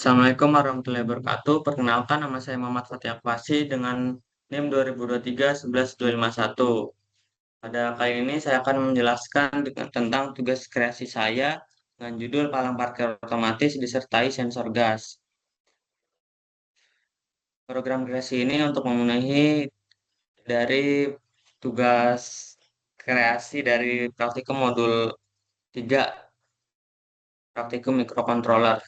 Assalamualaikum warahmatullahi wabarakatuh. Perkenalkan, nama saya Muhammad Fatih Akbasi dengan NIM 2023-11251. Pada kali ini saya akan menjelaskan tentang tugas kreasi saya dengan judul palang parkir otomatis disertai sensor gas. Program kreasi ini untuk memenuhi dari tugas kreasi dari praktikum modul 3, praktikum mikrocontroller.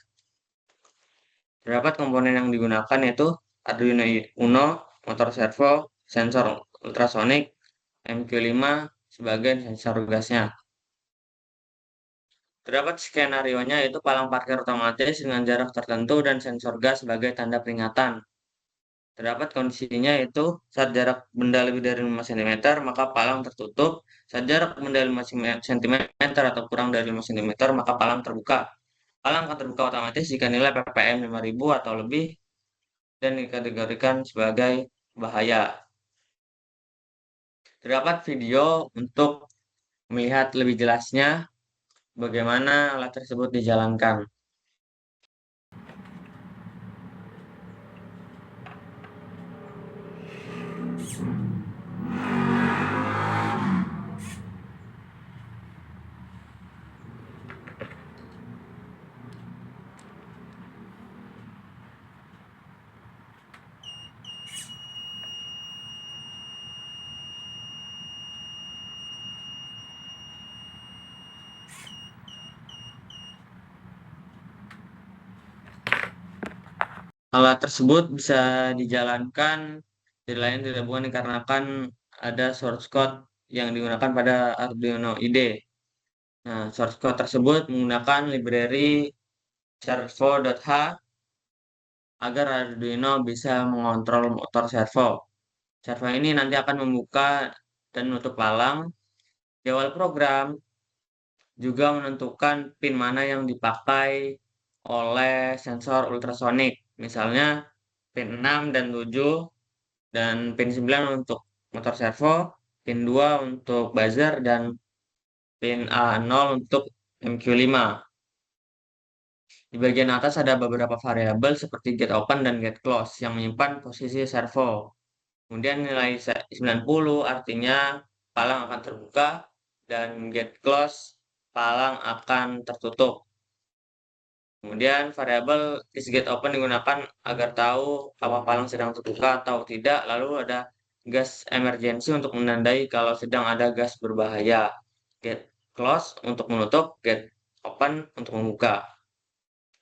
Terdapat komponen yang digunakan yaitu Arduino Uno, motor servo, sensor ultrasonik, MQ5 sebagai sensor gasnya. Terdapat skenario-nya yaitu palang parkir otomatis dengan jarak tertentu dan sensor gas sebagai tanda peringatan. Terdapat kondisinya yaitu saat jarak benda lebih dari 5 cm maka palang tertutup, saat jarak benda 5 cm atau kurang dari 5 cm maka palang terbuka. Palang akan terbuka otomatis jika nilai ppm 5000 atau lebih dan dikategorikan sebagai bahaya. Terdapat video untuk melihat lebih jelasnya bagaimana alat tersebut dijalankan. Alat tersebut bisa dijalankan dari lain tidak bukan dikarenakan ada source code yang digunakan pada Arduino IDE. Nah, source code tersebut menggunakan library servo.h agar Arduino bisa mengontrol motor servo. Servo ini nanti akan membuka dan menutup palang. Di awal program juga menentukan pin mana yang dipakai oleh sensor ultrasonik. Misalnya pin 6 dan 7 dan pin 9 untuk motor servo, pin 2 untuk buzzer dan pin A0 untuk MQ5. Di bagian atas ada beberapa variabel seperti get open dan get close yang menyimpan posisi servo. Kemudian nilai 90 artinya palang akan terbuka dan get close palang akan tertutup. Kemudian variabel isGetOpen digunakan agar tahu apakah palang sedang terbuka atau tidak. Lalu ada gas emergency untuk menandai kalau sedang ada gas berbahaya. GetClose untuk menutup, GetOpen untuk membuka.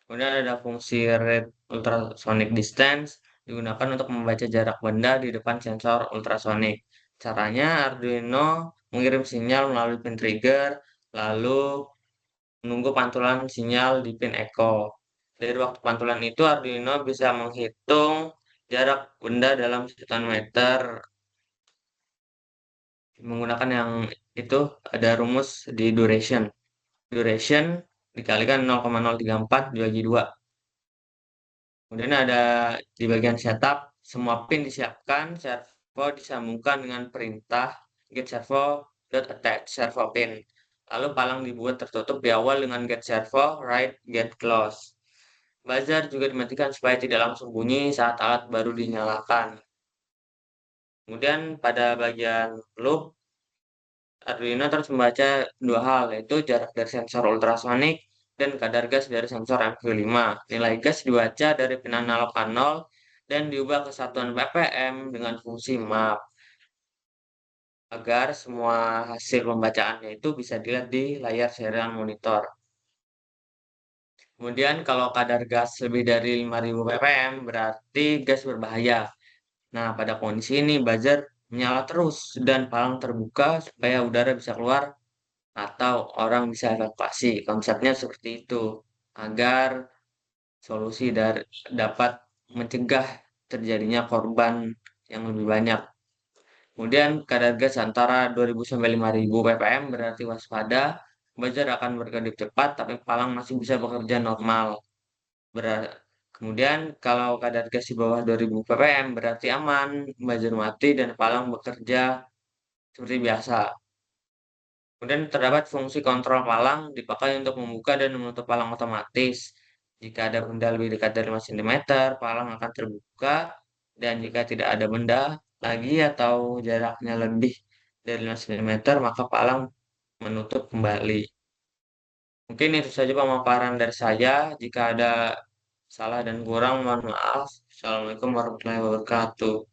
Kemudian ada fungsi Read Ultrasonic Distance digunakan untuk membaca jarak benda di depan sensor ultrasonik. Caranya Arduino mengirim sinyal melalui pin trigger, lalu menunggu pantulan sinyal di pin echo. Dari waktu pantulan itu, Arduino bisa menghitung jarak benda dalam 1 meter menggunakan yang itu ada rumus di duration. Duration dikalikan 0,034 dibagi 2. Kemudian ada di bagian setup, semua pin disiapkan, servo disambungkan dengan perintah get servo.attach servo pin. Lalu palang dibuat tertutup di awal dengan get servo, write, get close. Buzzer juga dimatikan supaya tidak langsung bunyi saat alat baru dinyalakan. Kemudian pada bagian loop, Arduino terus membaca dua hal, yaitu jarak dari sensor ultrasonik dan kadar gas dari sensor MQ5. Nilai gas dibaca dari pin analog A0 dan diubah ke satuan ppm dengan fungsi map agar semua hasil pembacaannya itu bisa dilihat di layar serial monitor. Kemudian kalau kadar gas lebih dari 5000 ppm berarti gas berbahaya. Nah, pada kondisi ini buzzer menyala terus dan palang terbuka supaya udara bisa keluar atau orang bisa evakuasi. Konsepnya seperti itu agar solusi dapat mencegah terjadinya korban yang lebih banyak. Kemudian kadar gas antara 2000 sampai 5000 ppm berarti waspada, buzzer akan berkedip cepat tapi palang masih bisa bekerja normal. Kemudian kalau kadar gas di bawah 2000 ppm berarti aman, buzzer mati dan palang bekerja seperti biasa. Kemudian terdapat fungsi kontrol palang dipakai untuk membuka dan menutup palang otomatis. Jika ada benda lebih dekat dari 5 cm, palang akan terbuka. Dan jika tidak ada benda lagi atau jaraknya lebih dari 5 cm, maka palang menutup kembali. Mungkin itu saja pemaparan dari saya. Jika ada salah dan kurang, mohon maaf. Assalamualaikum warahmatullahi wabarakatuh.